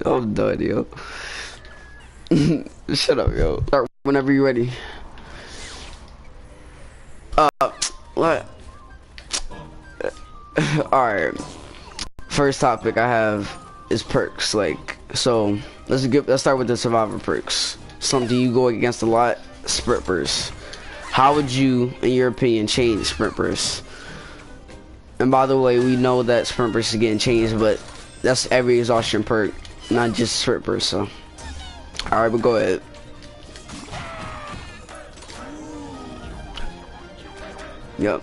I'm done, yo. Shut up, yo. Start whenever you're ready. What? Alright. First topic I have is perks. Like, so let's start with the survivor perks. Something you go against a lot, sprint burst. How would you, in your opinion, change sprint burst? And by the way, we know that sprint burst is getting changed, but that's every exhaustion perk, not just sprint burst. So, alright, but go ahead. Yep.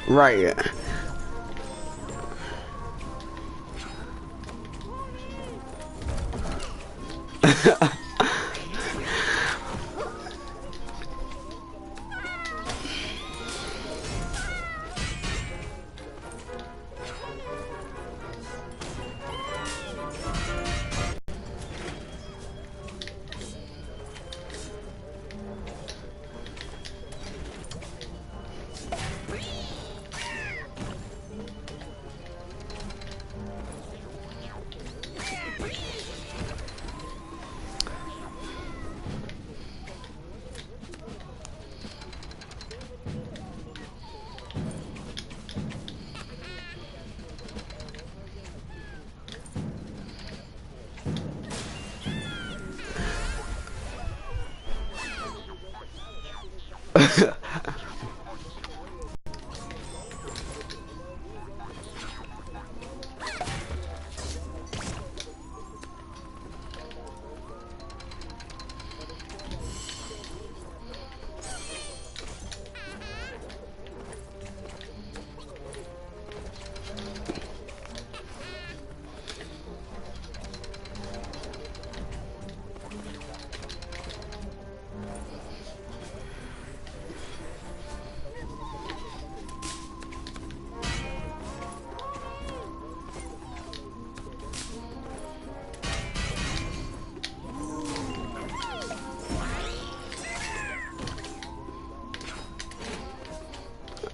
Right.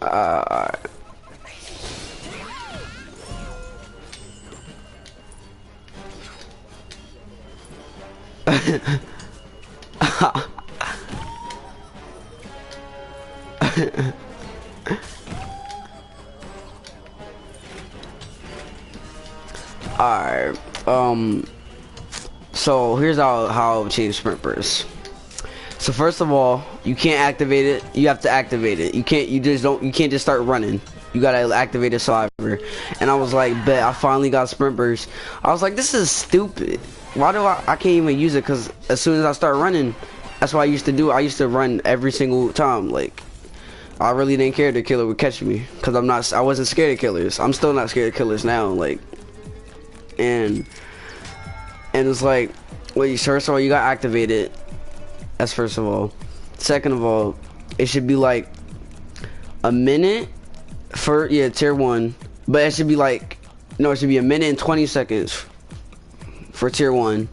Alright. Alright. So here's how I'll change sprint burst. So first of all, you can't activate it. You have to activate it. You can't just start running. You gotta activate a survivor. And I was like, bet, I finally got sprint burst. I was like, this is stupid. Why do I can't even use it? Cause as soon as I start running, that's what I used to do. I used to run every single time. Like, I really didn't care the killer would catch me. Cause I wasn't scared of killers. I'm still not scared of killers now. Like, and it's like, well, first of all, you got activated. That's first of all. Second of all, it should be like a minute for tier 1 But it should be like, no, it should be a minute and 20 seconds for tier 1,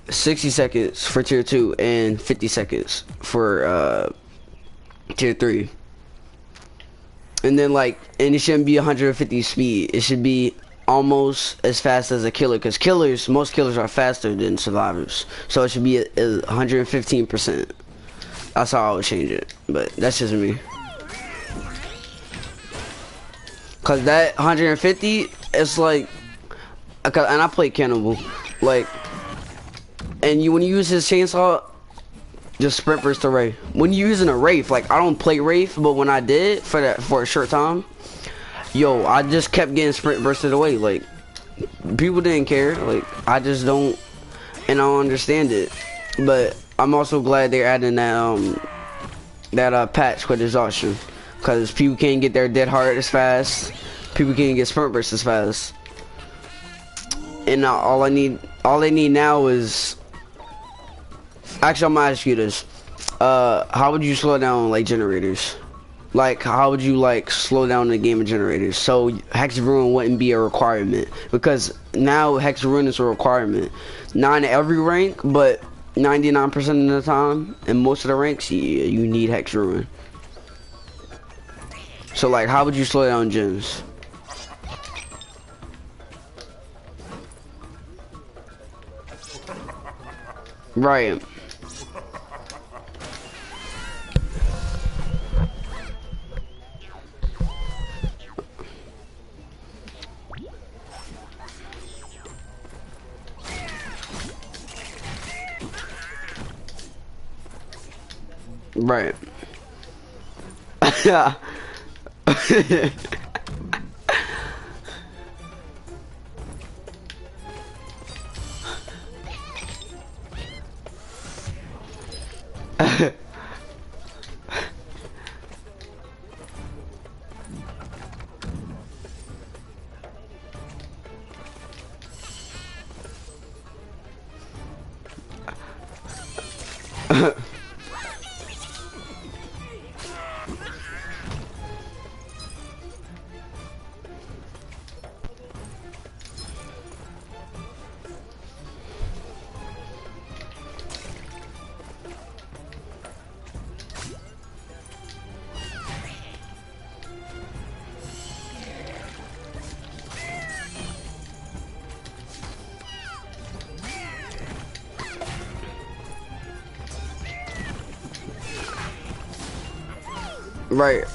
60 seconds for tier 2, and 50 seconds for tier 3. And then like, and it shouldn't be 150 speed. It should be almost as fast as a killer, because most killers are faster than survivors. So it should be 115%. That's how I would change it, but that's just me. Cause that 150, it's like, and I play Cannibal, like, and when you use his chainsaw, just sprint burst to Wraith. When you're using a Wraith, like I don't play Wraith, but when I did for a short time, yo, I just kept getting sprint bursted away. Like people didn't care. Like I just don't, and I don't understand it. But I'm also glad they're adding that patch with exhaustion, cause people can't get their dead heart as fast. People can't get sprint burst as fast. And all they need now is. Actually, I'm gonna ask you this. How would you slow down like generators? Like, how would you like slow down the game of generators? So Hex Ruin wouldn't be a requirement, because now Hex Ruin is a requirement. Not in every rank, but 99% of the time, in most of the ranks, yeah, you need Hex Ruin. So like, how would you slow down gens? Right. Right. Yeah. Right.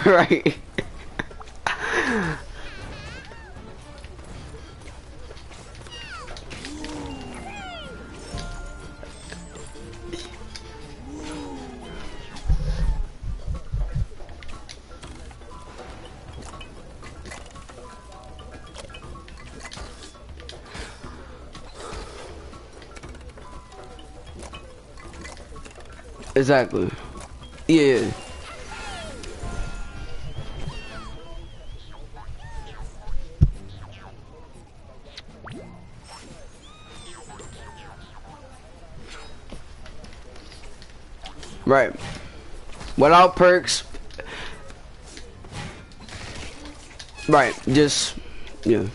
Right. Exactly. Yeah. Right. Without perks. Right. Just, yeah.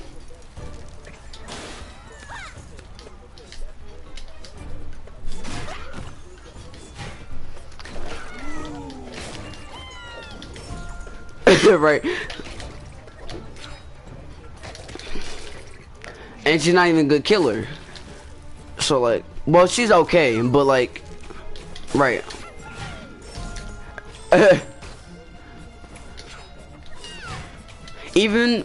Right. And she's not even a good killer. So like, well, she's okay, but like, right. Even,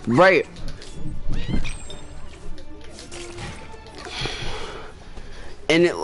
right. And it,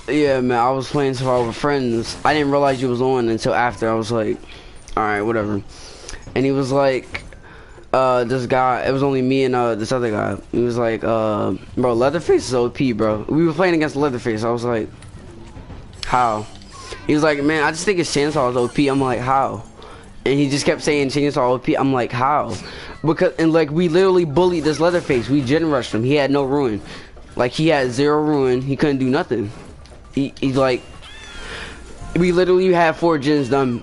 Yeah, man, I was playing Survival with friends. I didn't realize you was on until after. I was like, alright, whatever. And he was like, this guy, it was only me and this other guy. He was like, bro, Leatherface is OP, bro. We were playing against Leatherface. I was like, how? He was like, man, I just think his chainsaw is OP. I'm like, how? And he just kept saying chainsaw OP. I'm like, how? Because, and like, we literally bullied this Leatherface. We gen rushed him. He had no ruin. Like, he had 0 ruin. He couldn't do nothing. He's like, we literally had 4 gens done.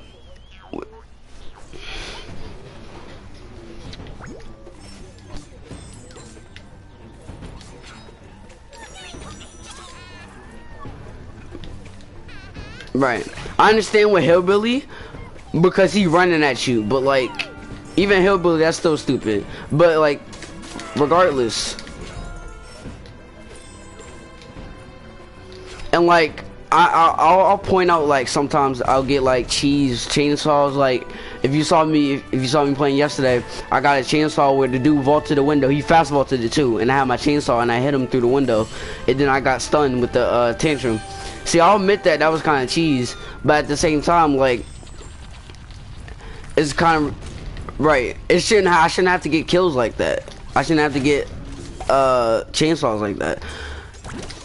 Right. I understand with Hillbilly because he running at you, but like, even Hillbilly, that's still stupid. But like, regardless. And like, I'll point out, like, sometimes I'll get like cheese chainsaws. Like, if you saw me playing yesterday, I got a chainsaw where the dude vaulted the window. He fast vaulted it too, and I had my chainsaw and I hit him through the window, and then I got stunned with the tantrum. See, I'll admit that was kind of cheese, but at the same time, like, it's kind of right. I shouldn't have to get kills like that. I shouldn't have to get chainsaws like that.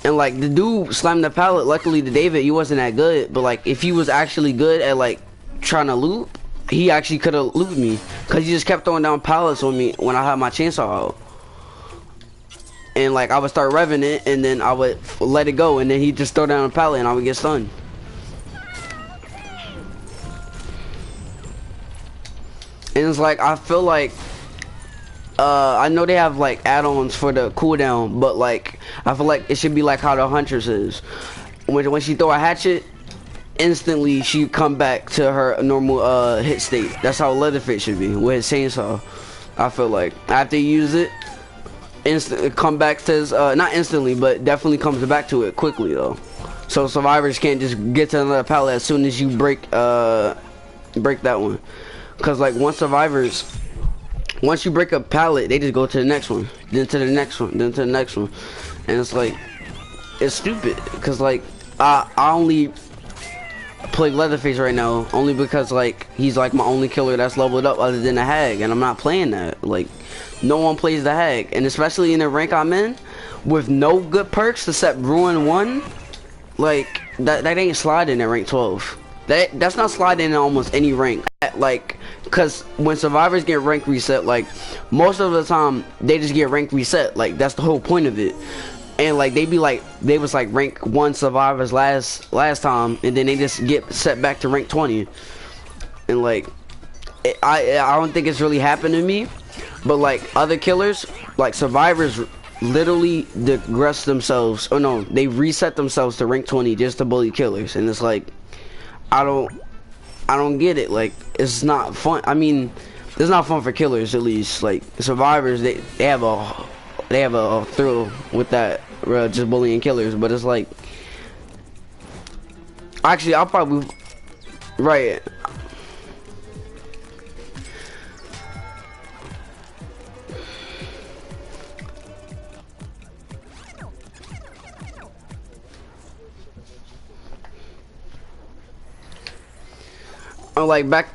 And like, the dude slammed the pallet. Luckily to David, he wasn't that good, but like, if he was actually good at like trying to loot, he actually could have looted me, because he just kept throwing down pallets on me when I had my chainsaw out. And like, I would start revving it, and then I would let it go, and then he'd just throw down a pallet and I would get stunned. And it's like, I feel like I know they have like add-ons for the cooldown, but like, I feel like it should be like how the Huntress is. When she throw a hatchet, instantly she come back to her normal hit state. That's how Leatherface should be with his chainsaw. I feel like after you use it, come back to his, not instantly, but definitely comes back to it quickly though. So survivors can't just get to another pallet as soon as you break that one. Cause like, once you break a pallet, they just go to the next one, then to the next one, then to the next one, and it's like, it's stupid. Cause like, I only play Leatherface right now only because like, he's like my only killer that's leveled up other than the Hag, and I'm not playing that. Like, no one plays the Hag, and especially in the rank I'm in, with no good perks except Ruin 1, like, that ain't sliding at rank 12. That's not sliding in almost any rank. Like, cause when survivors get rank reset, like, most of the time they just get rank reset. Like, that's the whole point of it. And like, they was like rank 1 survivors last time, and then they just get set back to rank 20. And like, I don't think it's really happened to me, but like, other killers, like survivors, literally digress themselves, or no, they reset themselves to rank 20 just to bully killers. And it's like, I don't get it. Like, it's not fun. I mean, it's not fun for killers, at least. Like, survivors, they have a thrill with that, just bullying killers. But it's like, actually, I'll probably, right. Or like back.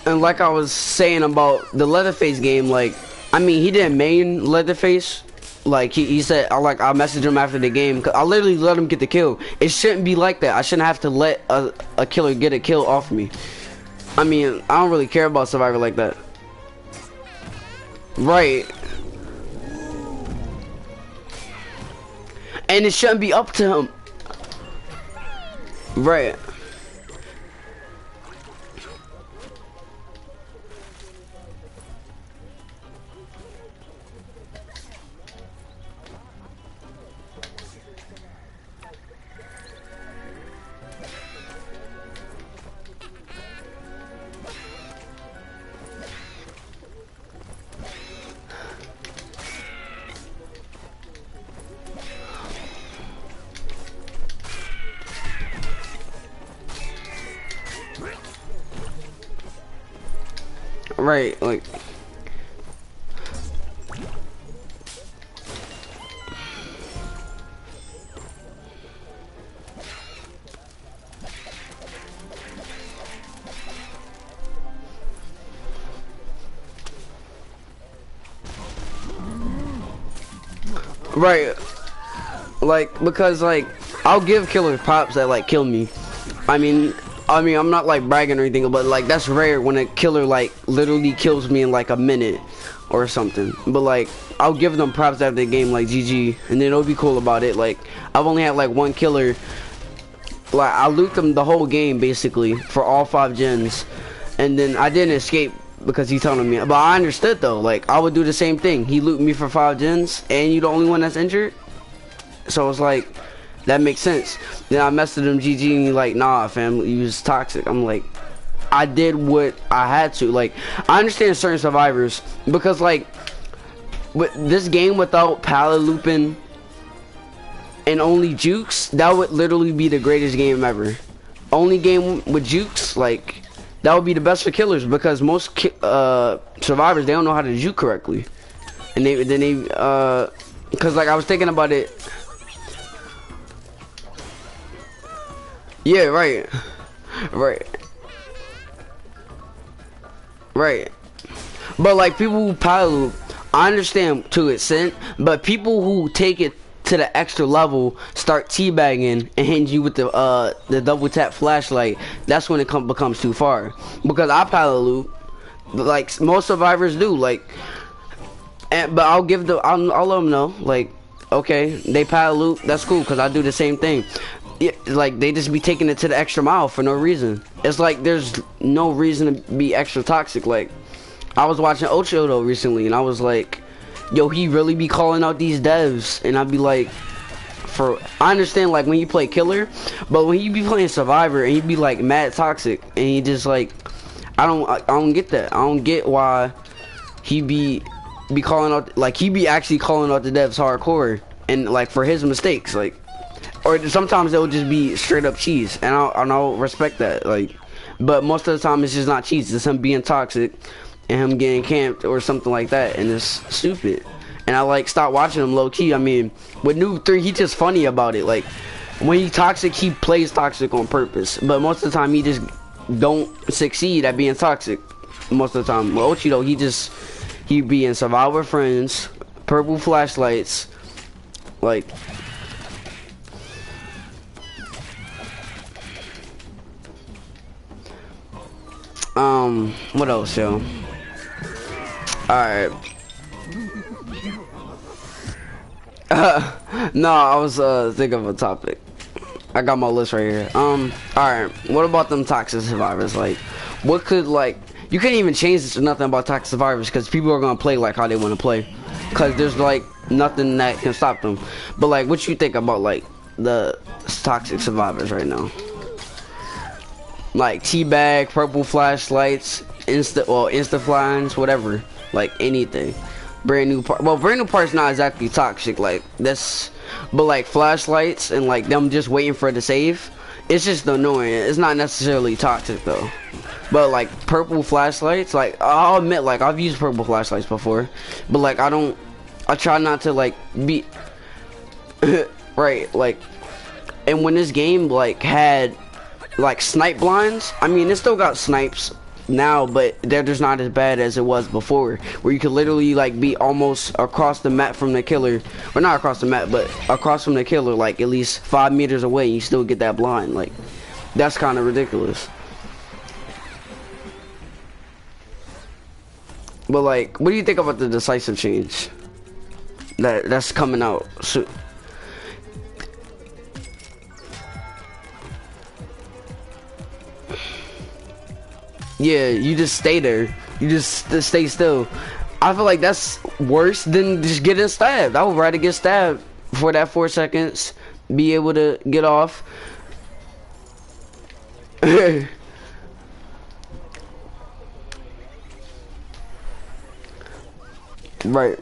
And like I was saying about the Leatherface game, like, I mean, he didn't main Leatherface. Like, he said, I messaged him after the game. I literally let him get the kill. It shouldn't be like that. I shouldn't have to let a killer get a kill off me. I mean, I don't really care about Survivor like that. Right. And it shouldn't be up to him. Right. Right, like right, like because like I'll give killers props that like kill me. I mean, I'm not like bragging or anything, but like that's rare when a killer like literally kills me in like a minute or something. But like I'll give them props after the game, like GG, and then it'll be cool about it. Like I've only had like one killer. Like I looped him the whole game basically for all 5 gens, and then I didn't escape because he told me. But I understood though. Like I would do the same thing. He looped me for 5 gens, and you the only one that's injured. So it's like. That makes sense. Then I messaged him GG and he like, nah fam, you was toxic. I'm like, I did what I had to. Like, I understand certain survivors because like with this game without pallet looping and only jukes, that would literally be the greatest game ever. Only game with jukes, like that would be the best for killers because most survivors, they don't know how to juke correctly. And because like I was thinking about it. Yeah, right. But like people who pilot loop, I understand to an extent, but people who take it to the extra level start teabagging and hitting you with the double tap flashlight. That's when it becomes too far. Because I pilot loop, like most survivors do. Like, but I'll let them know. Like, okay, they pilot loop. That's cool because I do the same thing. Yeah, like they just be taking it to the extra mile for no reason. It's like there's no reason to be extra toxic. Like I was watching Ocho though recently, and I was like, yo, he really be calling out these devs, and I'd be like, I understand like when you play killer, but when you be playing survivor and you be like mad toxic, and he just like, I don't get that. I don't get why he be calling out, like he be actually calling out the devs hardcore, and like for his mistakes, like. Or sometimes it'll just be straight up cheese, and I'll respect that. Like, but most of the time it's just not cheese. It's him being toxic, and him getting camped or something like that, and it's stupid. And I like stopped watching him low key. I mean, with Noob 3, he just funny about it. Like, when he toxic, he plays toxic on purpose. But most of the time, he just don't succeed at being toxic. Most of the time, with Ochi though, he be in Survivor Friends, Purple Flashlights, like. What else, yo? Alright. No, I was thinking of a topic. I got my list right here. Alright. What about them toxic survivors? Like, what could like you can't even change nothing about toxic survivors because people are gonna play like how they want to play. Cause there's like nothing that can stop them. But like, what you think about like the toxic survivors right now? Like teabag, purple flashlights, insta flyings, whatever, like anything. Brand new part's not exactly toxic, like that's, but like flashlights and like them just waiting for it to save, it's just annoying. It's not necessarily toxic though. But like purple flashlights, like I'll admit, like I've used purple flashlights before, but like I try not to like be right, like, and when this game like had like snipe blinds, I mean it still got snipes now, but they're just not as bad as it was before, where you could literally like be almost across the map from the killer, or not across the map, but across from the killer, like at least 5 meters away, and you still get that blind. Like that's kind of ridiculous. But like, what do you think about the decisive change that's coming out? So Yeah, you just stay there. You just stay still. I feel like that's worse than just getting stabbed. I would rather get stabbed for that 4 seconds, be able to get off. Right.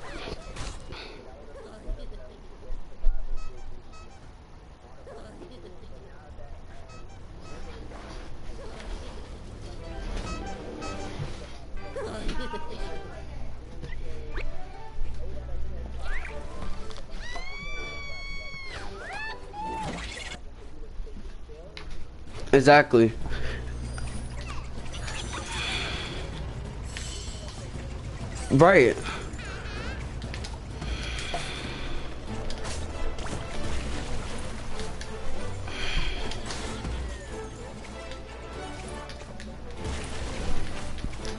Exactly. Right.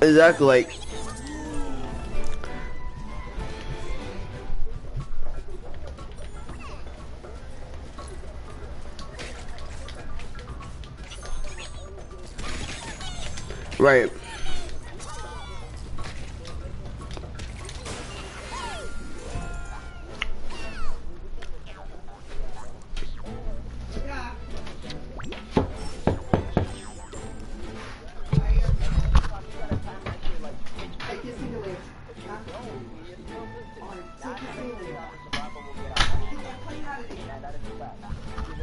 Exactly, like, right.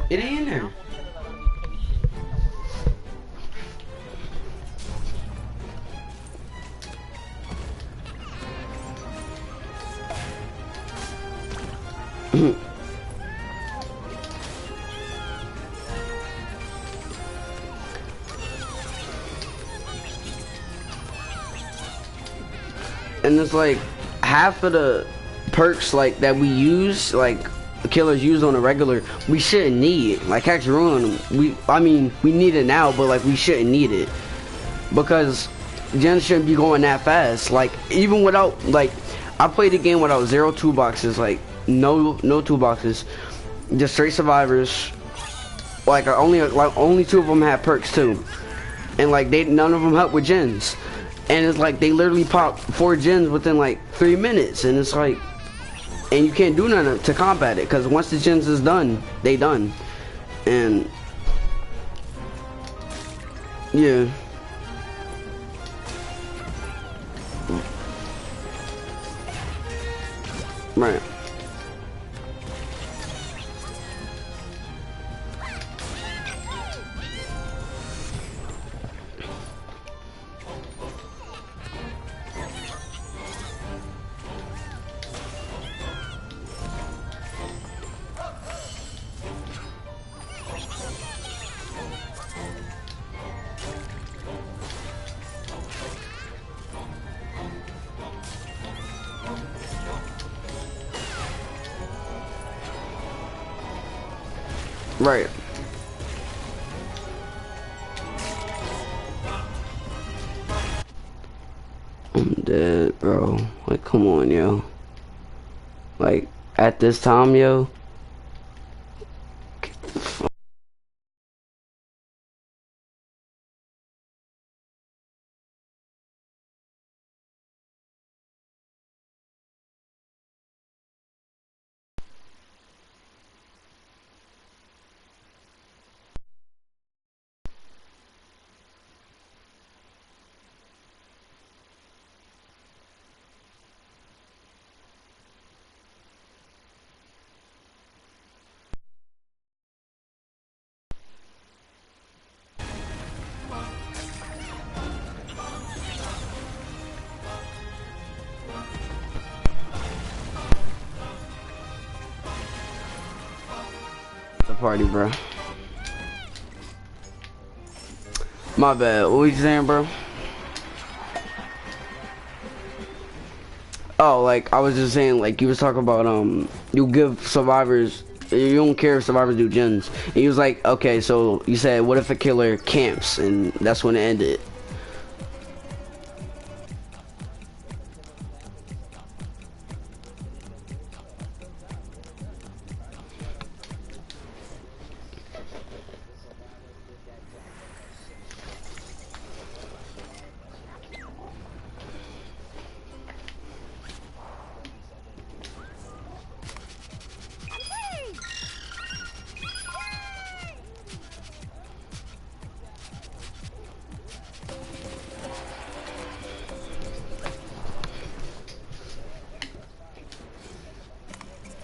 It ain't in there. And it's like half of the perks like that we use, like killers use on a regular, we shouldn't need. Like Hex Ruin, I mean we need it now, but like we shouldn't need it because gens shouldn't be going that fast. Like even without, like, I played the game without 0 toolboxes, like no toolboxes, just straight survivors. Like only 2 of them had perks too, and like none of them help with gens. And it's like they literally pop 4 gens within like 3 minutes, and it's like, and you can't do nothing to combat it because once the gens is done, they done. And yeah, right. Right. I'm dead, bro. Like, come on, yo. Like, at this time, yo. The party, bro. My bad. What were you saying, bro? Oh, like, I was just saying, like, you was talking about, you give survivors, you don't care if survivors do gens. And he was like, okay, so you said, what if a killer camps? And that's when it ended.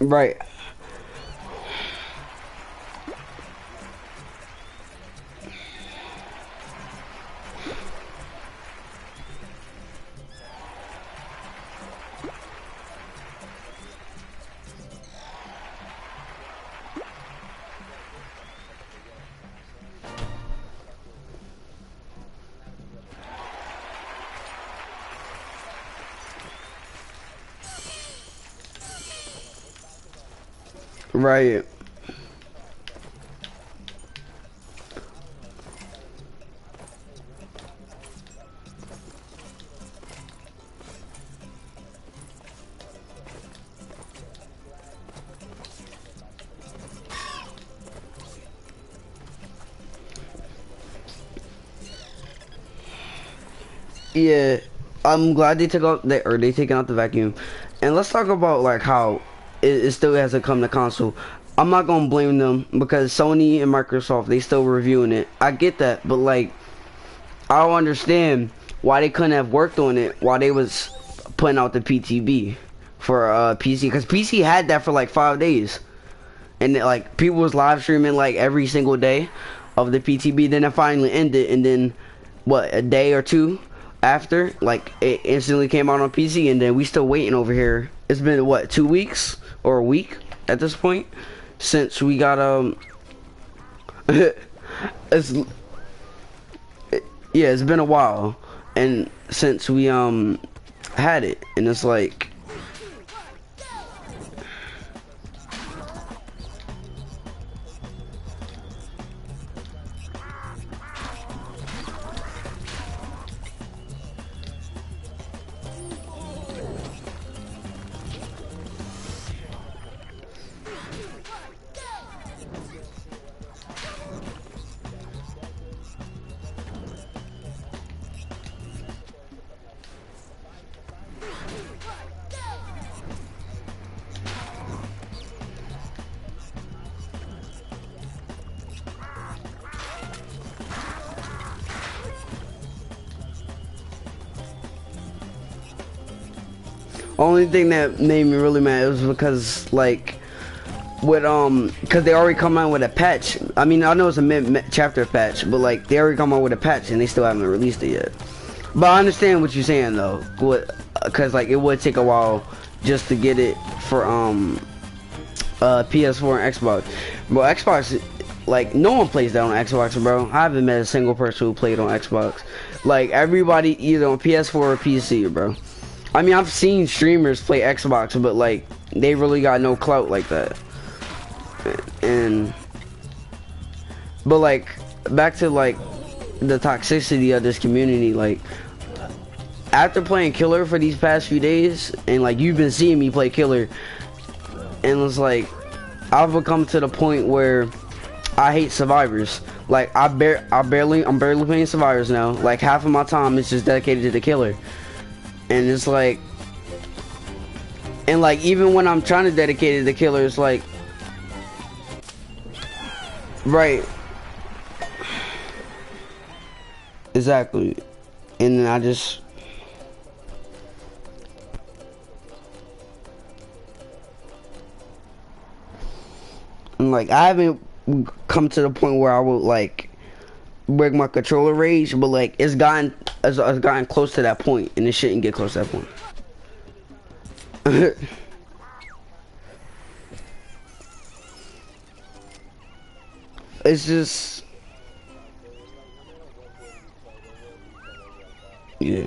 Right. Right. Yeah, I'm glad they took out they taking out the vacuum, and let's talk about like how it still hasn't come to console. I'm not gonna blame them because Sony and Microsoft they still reviewing it. I get that, but like I don't understand why they couldn't have worked on it while they was putting out the PTB for PC because PC had that for like 5 days, and like people was live streaming like every single day of the PTB. Then it finally ended, and then what, a day or two after, like it instantly came out on PC, and then we still waiting over here. It's been what, 2 weeks or a week at this point since we got it's yeah, it's been a while, and since we had it, and it's like only thing that made me really mad was because like with because they already come out with a patch. I mean, I know it's a mid-chapter patch, but like they already come out with a patch and they still haven't released it yet. But I understand what you're saying though, because like it would take a while just to get it for PS4 and Xbox. Bro, Xbox, like no one plays that on Xbox, bro. I haven't met a single person who played on Xbox. Like everybody either on PS4 or PC, bro. I mean, I've seen streamers play Xbox, but like they really got no clout like that. And but like back to like the toxicity of this community, like after playing Killer for these past few days, and like you've been seeing me play Killer, and it's like I've become to the point where I hate survivors. Like I'm barely playing survivors now. Like half of my time is just dedicated to the Killer, and it's like, and like even when I'm trying to dedicate it to the Killer, it's like, right, exactly, and then I just. And like I haven't come to the point where I would like break my controller rage, but like it's gotten close to that point, and it shouldn't get close to that point. It's just yeah.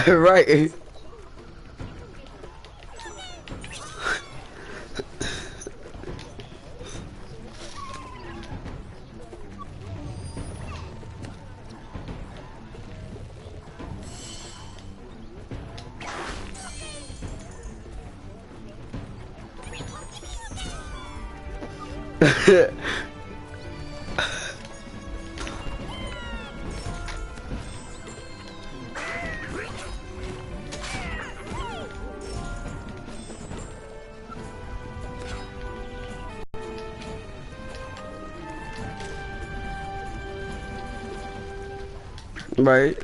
Right. Right.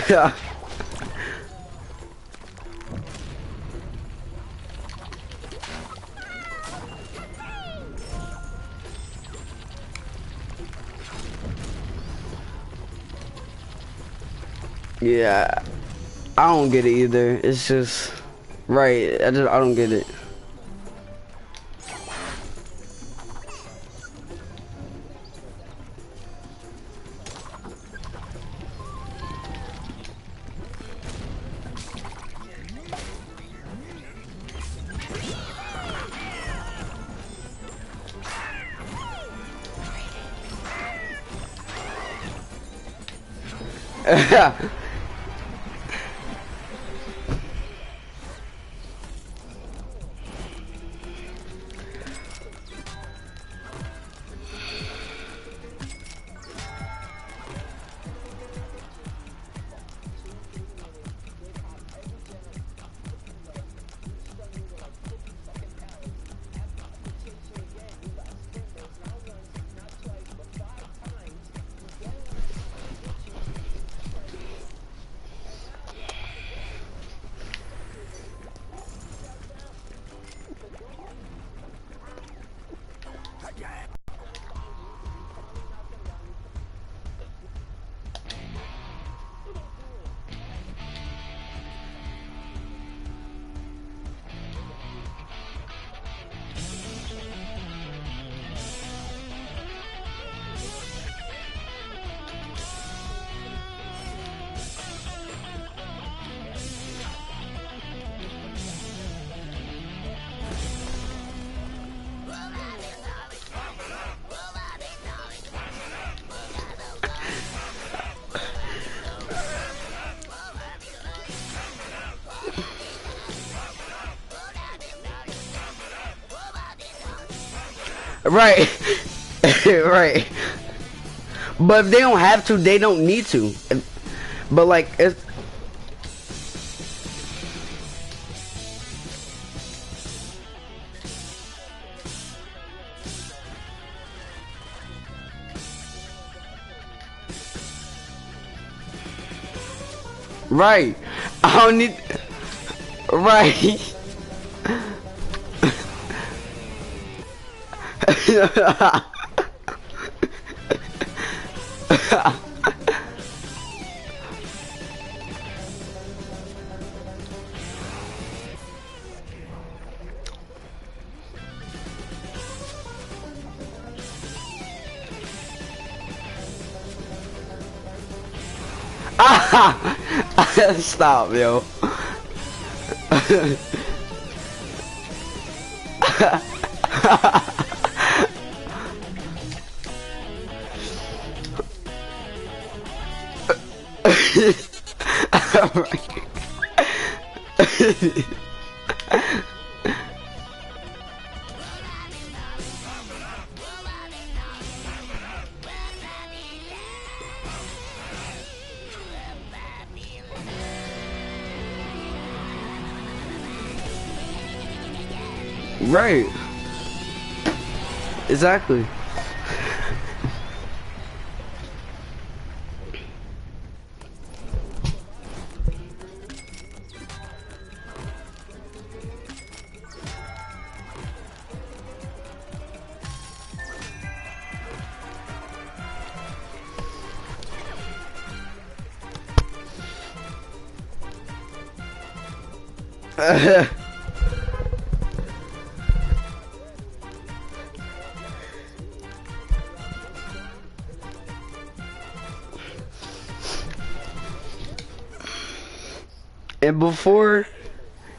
Yeah. Yeah. I don't get it either. It's just right. I don't get it. Right. Right. But if they don't have to, they don't need to. But like, it's right. I don't need. Right. Stop, yo. Right. Exactly.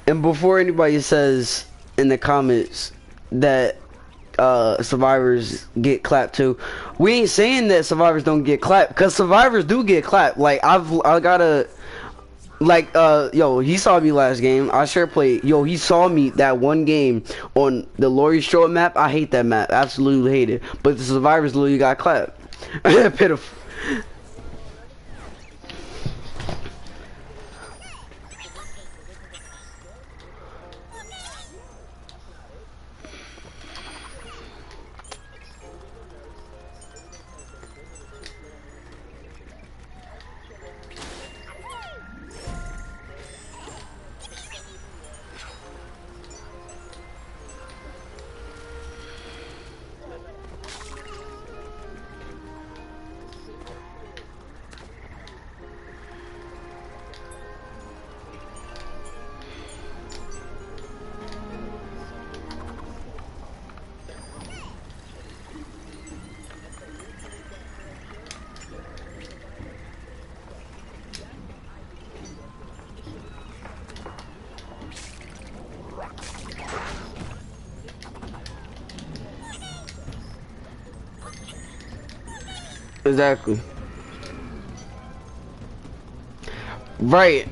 And before anybody says in the comments that survivors get clapped too, we ain't saying that survivors don't get clapped, because survivors do get clapped. Like I gotta, like, yo, he saw me last game. I sure played. Yo, he saw me that one game on the Laurie Strode map. I hate that map, absolutely hate it. But the survivors literally got clapped. Pitiful. Exactly. Right.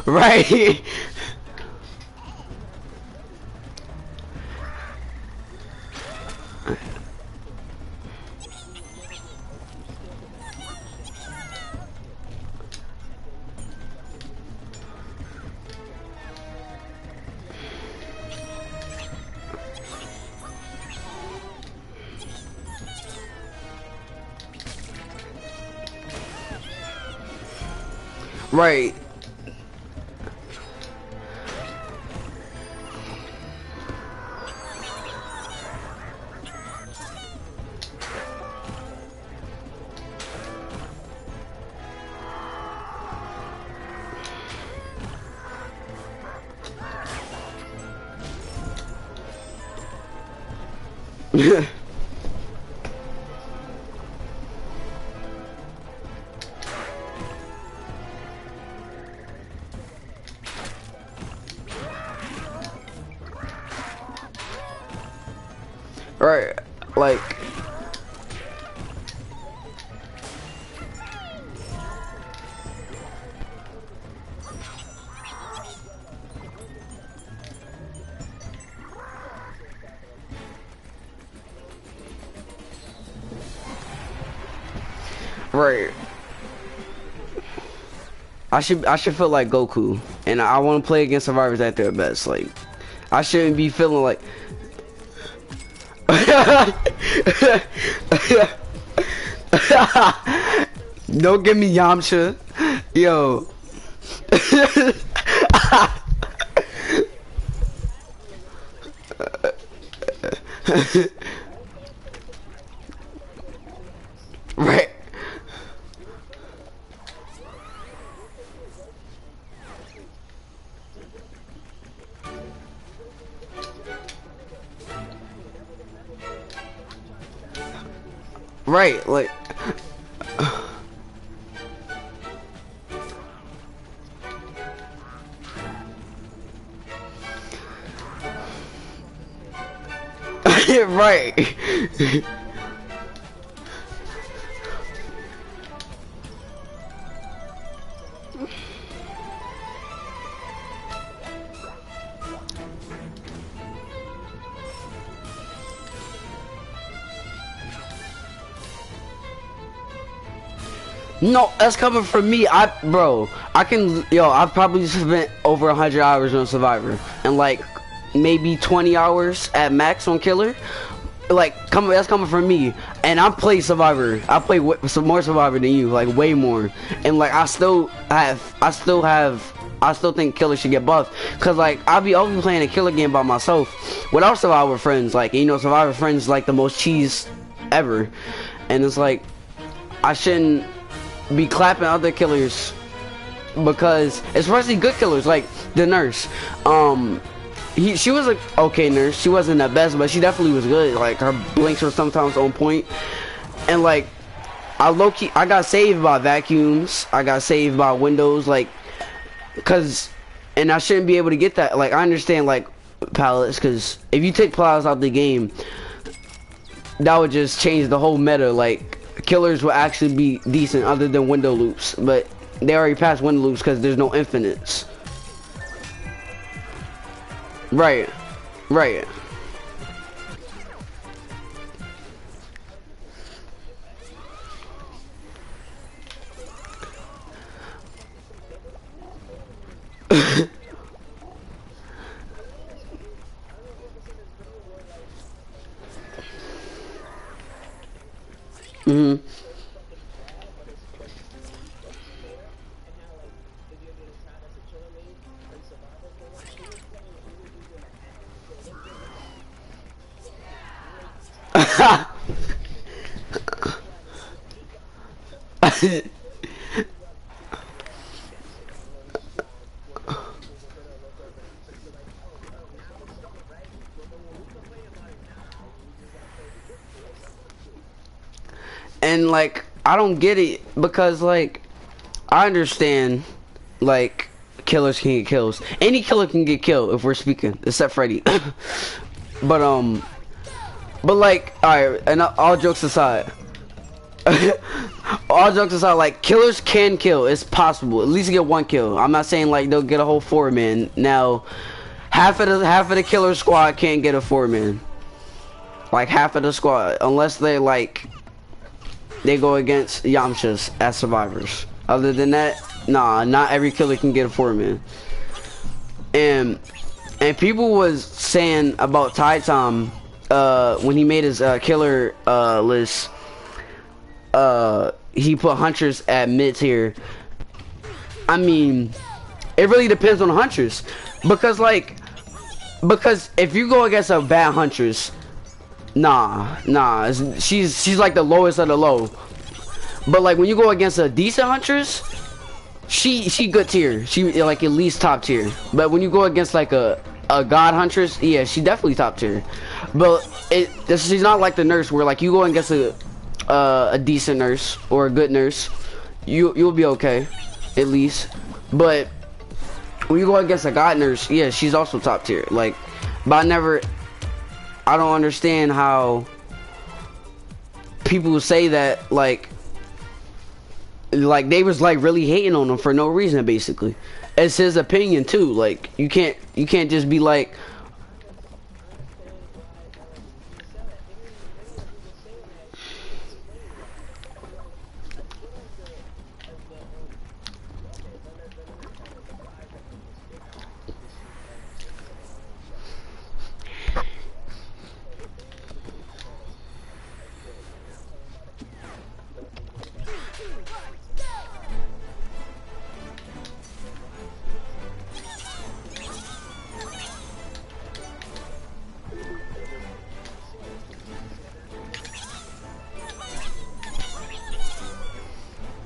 Right. Right. Right. Like, right. I should feel like Goku, and I want to play against survivors at their best. Like, I shouldn't be feeling like. Don't give me Yamcha, yo. Right. Right, like. Right. No, that's coming from me. Bro, I've probably spent over 100 hours on Survivor and like maybe 20 hours at max on Killer. Like, that's coming from me, and I play Survivor. I play some more Survivor than you, like way more. And like, I still think Killer should get buffed, cause like I'll be playing a Killer game by myself without Survivor friends. Like, you know, Survivor friends like the most cheese ever, and it's like I shouldn't be clapping other killers, because especially good killers like the nurse. She was a okay nurse. She wasn't the best, but she definitely was good. Like, her blinks were sometimes on point. And like, I got saved by vacuums. I got saved by windows, like, and I shouldn't be able to get that. Like, I understand like pallets, cause if you take pallets out the game, that would just change the whole meta. Like, killers will actually be decent other than window loops, but they already passed window loops because there's no infinites. Right, right. Mhm. And like, I don't get it, because like, I understand like killers can get kills. Any killer can get killed if we're speaking, except Freddy. but but like, alright, and all jokes aside, all jokes aside, like, killers can kill. It's possible. At least get one kill. I'm not saying like they'll get a whole 4-man. Now, half of the killer squad can't get a 4-man. Like, half of the squad, unless they like they go against Yamchas as survivors. Other than that, nah, not every killer can get a 4-man. And people was saying about Ty Tom when he made his killer list. He put hunters at mid tier. I mean, it really depends on hunters, because if you go against a bad huntress, nah, she's like the lowest of the low. But like, when you go against a decent huntress, she good tier. She like at least top tier. But when you go against like a god huntress, yeah, she definitely top tier. But she's not like the nurse, where like you go against a decent nurse or a good nurse, you'll be okay, at least. But when you go against a god nurse, yeah, she's also top tier. Like, but I don't understand how people say that, like they was like really hating on him for no reason. Basically, it's his opinion too. Like, you can't just be like,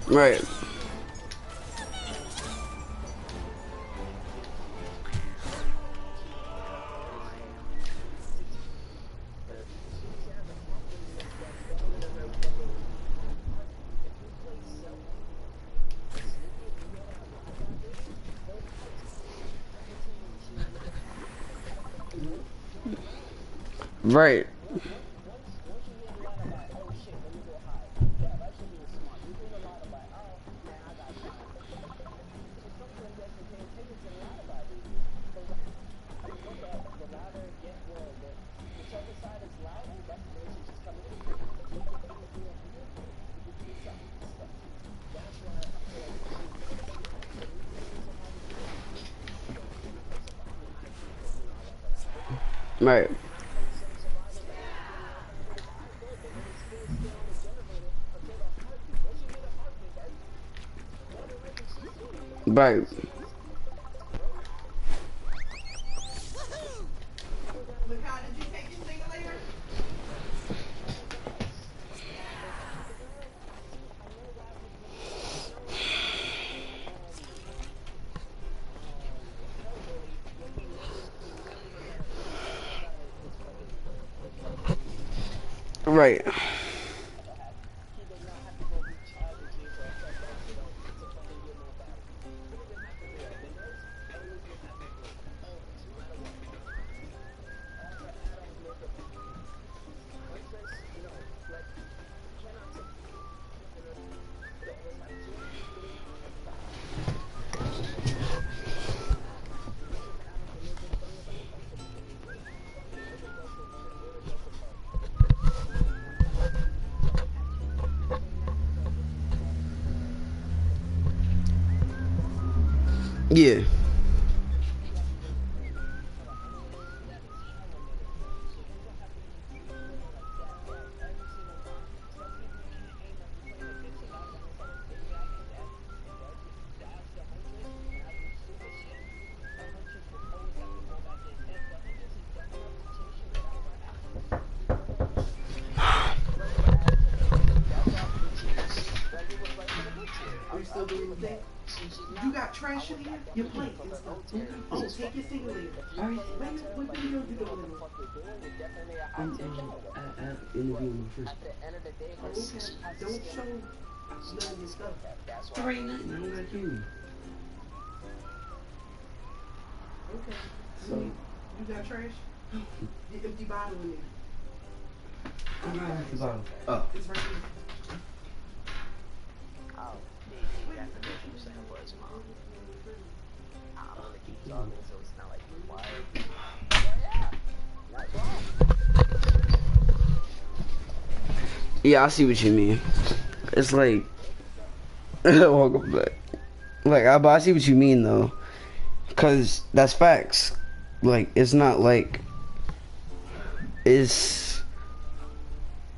right. Right. Right. Right. Right. Yeah. Are you still doing the thing? You got trash in here? Your plate and stuff. Okay. Oh, take your single later. All right. Wait, what video you doing? I'm interviewing my friend. Oh, okay. Don't show none of your stuff. There ain't nothing. I don't got you. Okay. So you got trash? The empty bottle in there. I'm not empty bottle. Oh. It's right here. Yeah, I see what you mean. It's like, welcome back. Like, I see what you mean though, cause that's facts. Like, it's not like it's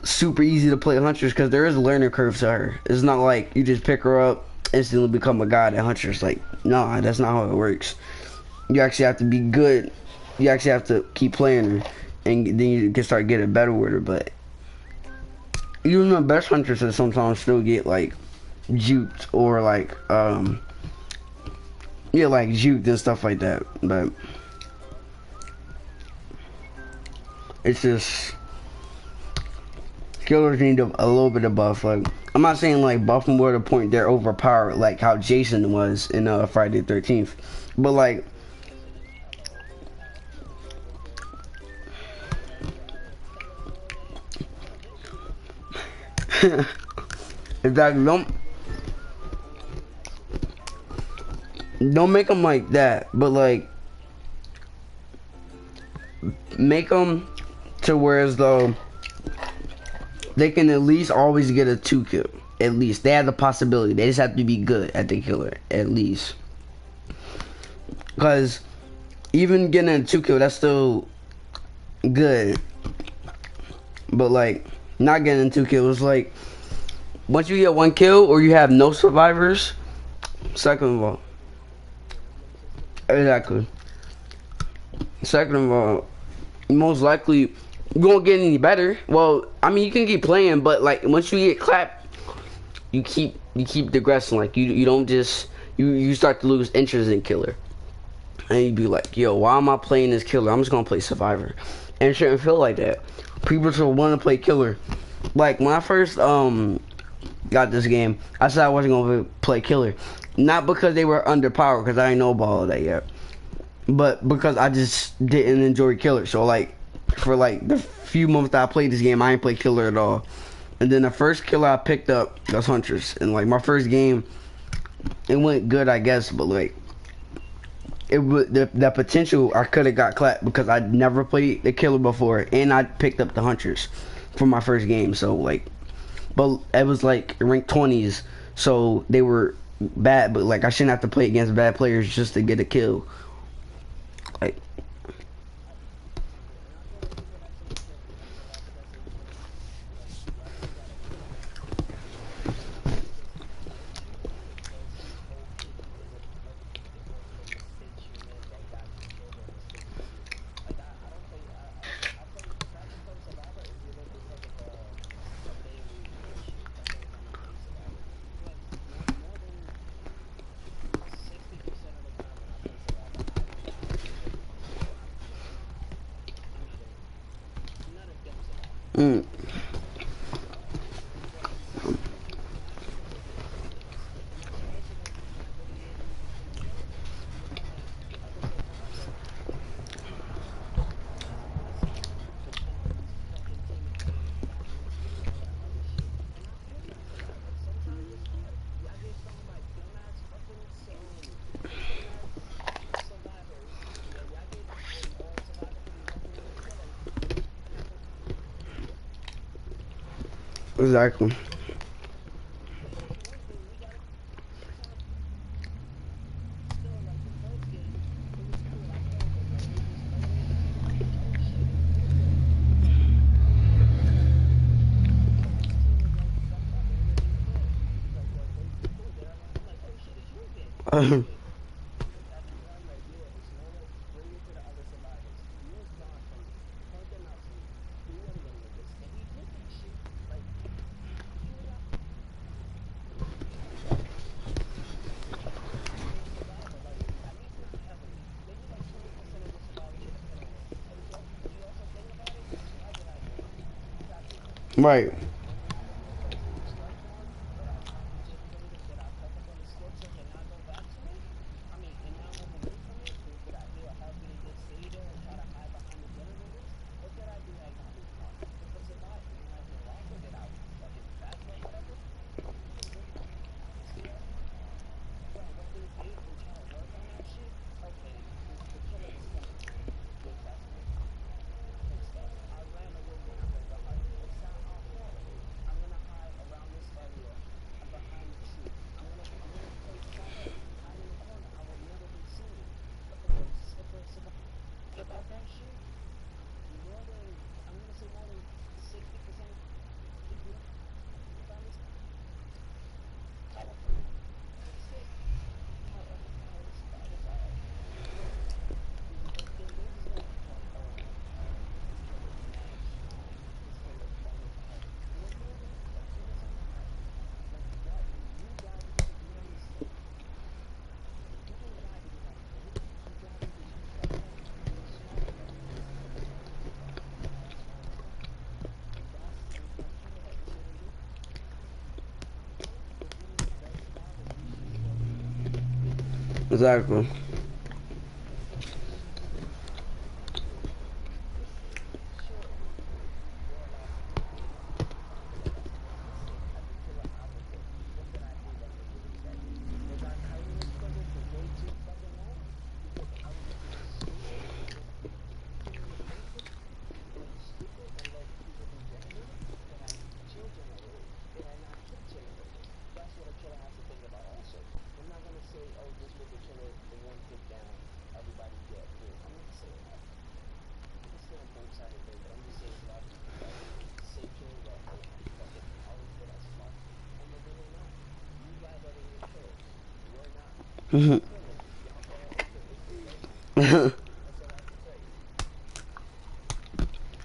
super easy to play Hunters, cause there is a learning curve to her. It's not like you just pick her up, instantly become a god at Hunters. Like, nah, that's not how it works. You actually have to be good. You actually have to keep playing her, and then you can start getting better with her. But even the best Hunters sometimes still get like juked or like yeah, like juked and stuff like that. But it's just killers need a little bit of buff. Like, I'm not saying like buff them to the point they're overpowered like how Jason was in Friday the 13th, but like exactly, don't make them like that, but like make them to where as though they can at least always get a 2 kill. At least they have the possibility. They just have to be good at the killer at least. Because even getting a 2 kill, that's still good. But like not getting 2 kills, like once you get 1 kill or you have no survivors, second of all, exactly. Second of all, most likely you won't get any better. Well, I mean you can keep playing, but like once you get clapped, you keep digressing. Like you don't just you start to lose interest in killer, and you be like, yo, why am I playing this killer? I'm just gonna play survivor, and it shouldn't feel like that. People should want to play killer. Like when I first got this game, I said I wasn't gonna play killer, not because they were underpowered, because I didn't know about all that yet, but because I just didn't enjoy killer. So like for like the few months that I played this game, I didn't play killer at all. And then the first killer I picked up was Hunters, and like my first game, it went good, I guess, but like it would the potential I could have got clapped because I'd never played the killer before, and I picked up the Hunters for my first game. So like, but it was like ranked 20s, so they were bad, but like I shouldn't have to play against bad players just to get a kill. Like Mm. Exactly. Right. Exactly.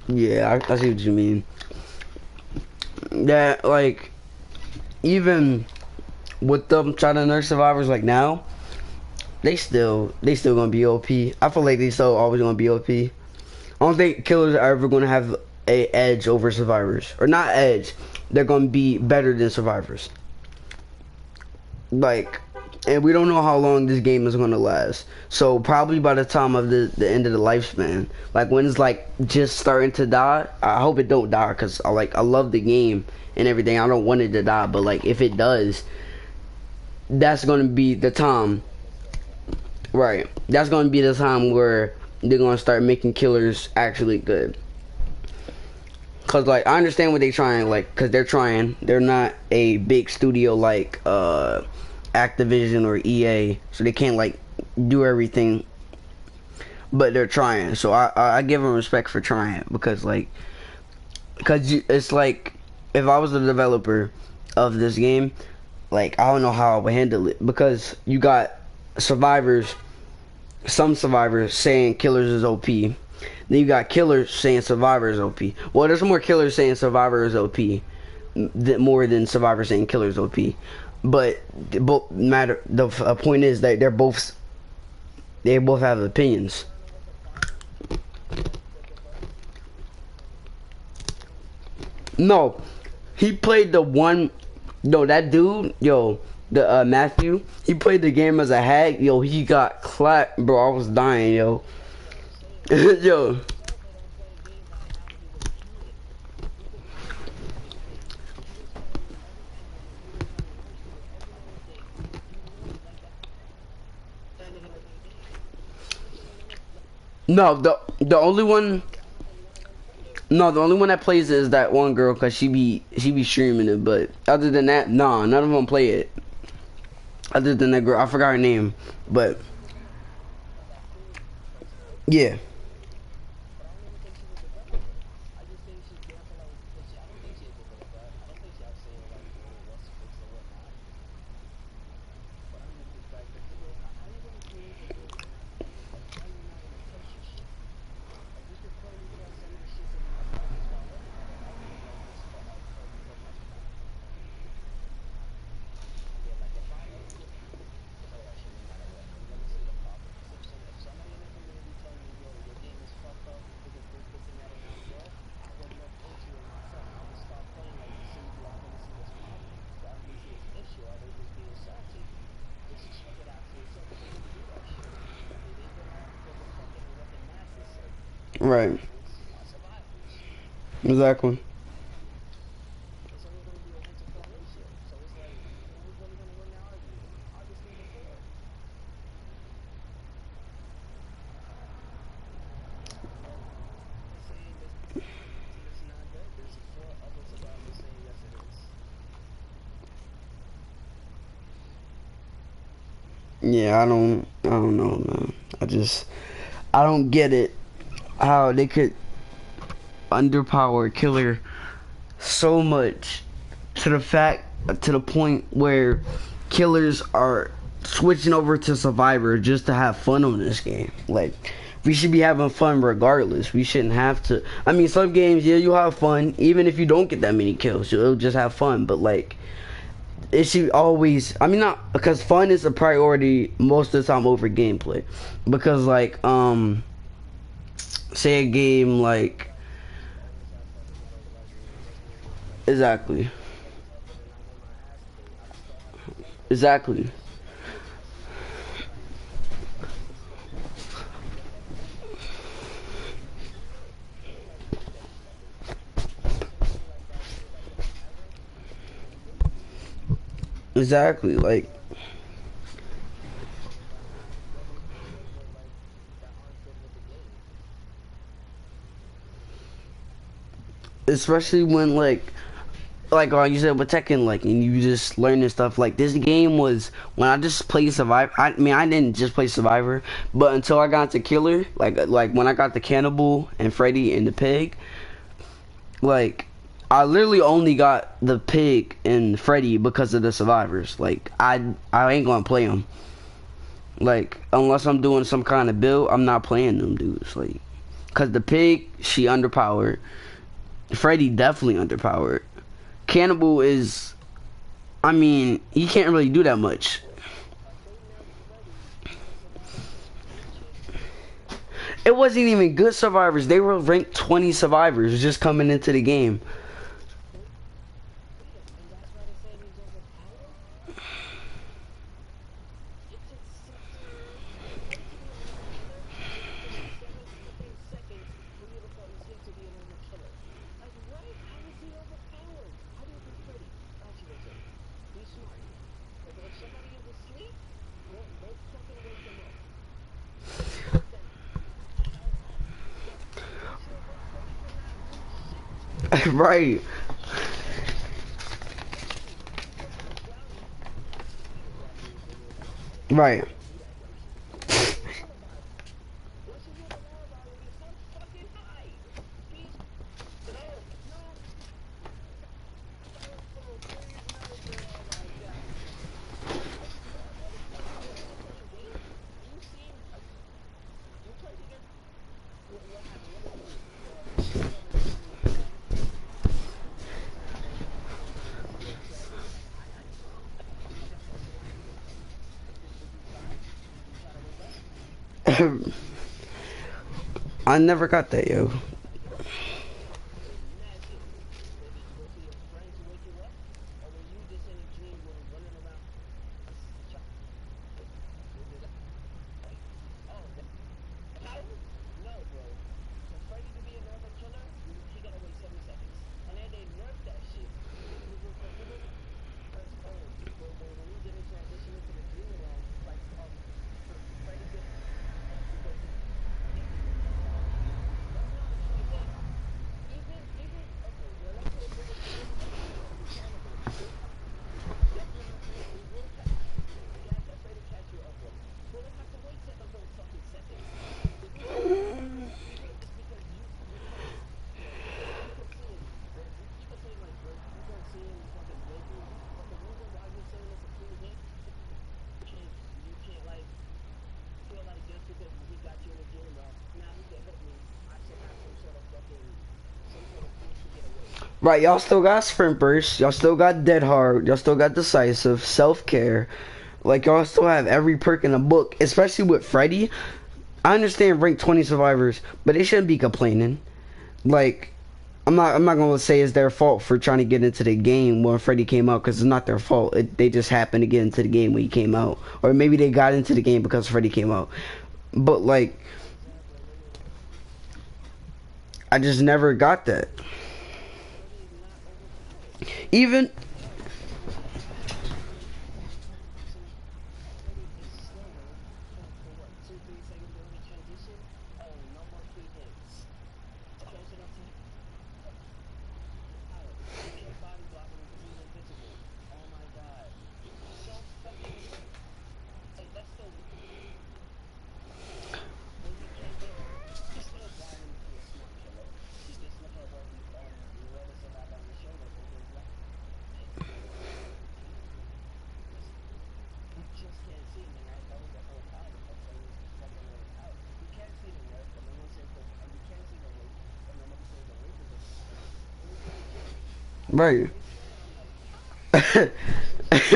Yeah, I see what you mean. That like even with them trying to nurse survivors like now, they still gonna be OP. I feel like they still always gonna be OP. I don't think killers are ever gonna have a edge over survivors, or not edge. They're gonna be better than survivors. Like, and we don't know how long this game is gonna last. So probably by the time of the end of the lifespan, like when it's like just starting to die, I hope it don't die because I love the game and everything. I don't want it to die, but like if it does, that's gonna be the time. Right, that's gonna be the time where they're gonna start making killers actually good. Cause like I understand what they trying, like, cause they're trying. They're not a big studio like Activision or EA, so they can't like do everything. But they're trying, so I give them respect for trying because like, it's like if I was the developer of this game, like I don't know how I would handle it because you got survivors, some survivors saying killers is OP. Then you got killers saying Survivor is OP. Well, there's more killers saying Survivor is OP more than Survivor saying killer is OP. But both matter. The point is that they both have opinions. No, he played the one. No, that dude, yo, the Matthew. He played the game as a hack. Yo, he got clapped, bro. I was dying, yo. Yo. No, the only one. No, the only one that plays it is that one girl, cause she be streaming it. But other than that, nah, none of them play it. Other than that girl, I forgot her name, but yeah. Right. Exactly. Yeah, I don't know, man. I don't get it. How they could underpower Killer so much to the point where killers are switching over to Survivor just to have fun on this game. Like, we should be having fun regardless. We shouldn't have to. I mean, some games, yeah, you'll have fun even if you don't get that many kills. You'll just have fun, but like, it should always, I mean, not because fun is a priority most of the time over gameplay. Because like say a game like, exactly, exactly, exactly, like, especially when like you said with Tekken, like, and you just learning stuff. Like, this game was when I just played Survivor. I mean, I didn't just play Survivor, but until I got to Killer, like when I got the Cannibal and Freddy and the Pig, like, I literally only got the Pig and Freddy because of the Survivors. Like, I ain't gonna play them. Like, unless I'm doing some kind of build, I'm not playing them dudes. Like, cause the Pig, she underpowered. Freddy definitely underpowered. Cannibal is, I mean, he can't really do that much. It wasn't even good survivors. They were ranked 20 survivors just coming into the game. Right. Right. I never got that, yo. Right, y'all still got sprint burst, y'all still got dead hard, y'all still got decisive, self-care. Like y'all still have every perk in the book, especially with Freddy. I understand rank 20 survivors, but they shouldn't be complaining. Like, I'm not gonna say it's their fault for trying to get into the game when Freddy came out, because it's not their fault. They just happened to get into the game when he came out, or maybe they got into the game because Freddy came out. But like, I just never got that. Even right.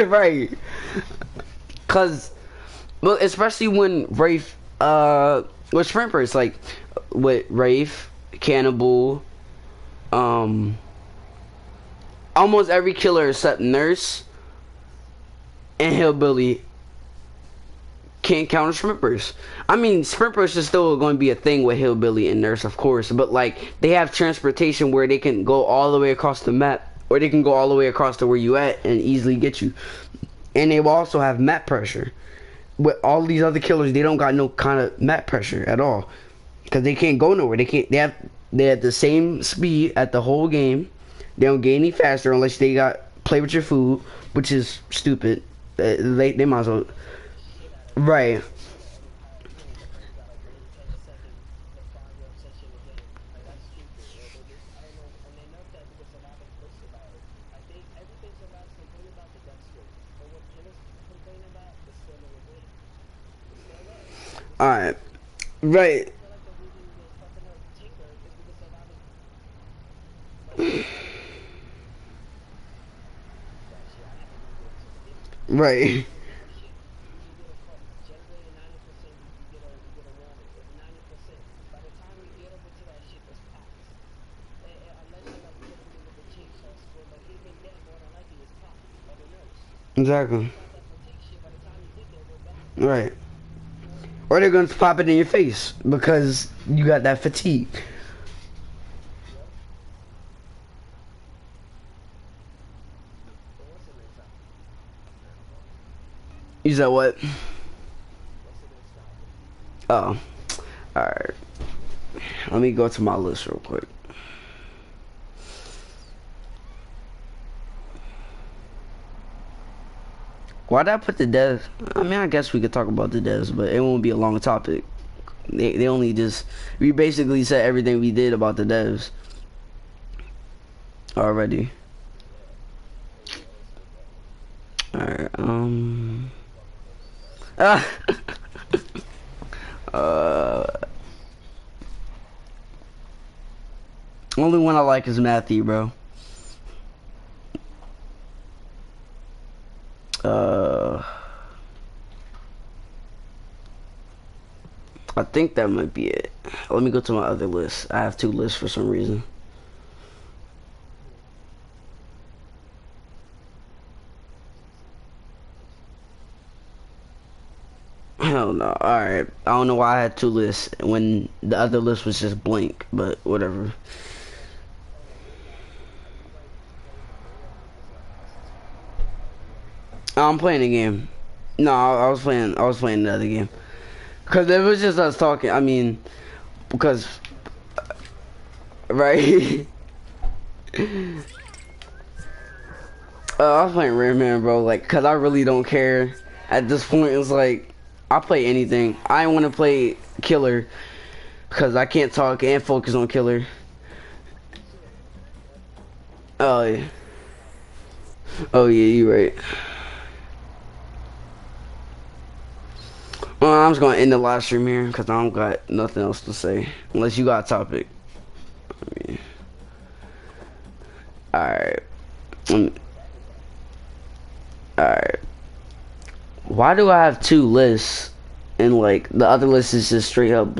Right. Cause, well, especially when Wraith, with Sprinters, like, with Wraith, Cannibal, almost every killer except Nurse and Hillbilly can't counter Sprinters. I mean, Sprinters is still going to be a thing with Hillbilly and Nurse, of course, but, like, they have transportation where they can go all the way across the map, or they can go all the way across to where you at and easily get you. And they will also have map pressure. With all these other killers, they don't got no kind of map pressure at all, because they can't go nowhere. They have the same speed at the whole game. They don't get any faster unless they got play with your food, which is stupid. They might as well. Right. All right. Right. Right. Exactly. Right. Or they're gonna pop it in your face because you got that fatigue. You said what? Oh. Alright. Let me go to my list real quick. Why'd I put the devs? I mean, I guess we could talk about the devs, but it won't be a long topic. They only just... We basically said everything we did about the devs already. Alright, only one I like is Matthew, bro. I think that might be it. Let me go to my other list. I have two lists for some reason. Hell no. Alright. I don't know why I had two lists when the other list was just blank, but whatever. I'm playing a game. No, I was playing another game. Cause it was just us talking. I mean, because, right? I was playing Rayman, bro. Like, cause I really don't care. At this point, it's like I'll play anything. I want to play Killer, cause I can't talk and focus on Killer. Oh yeah. Oh yeah, you right. Well, I'm just gonna end the live stream here because I don't got nothing else to say unless you got a topic. I mean, Alright. Alright. Why do I have two lists? And like the other list is just straight up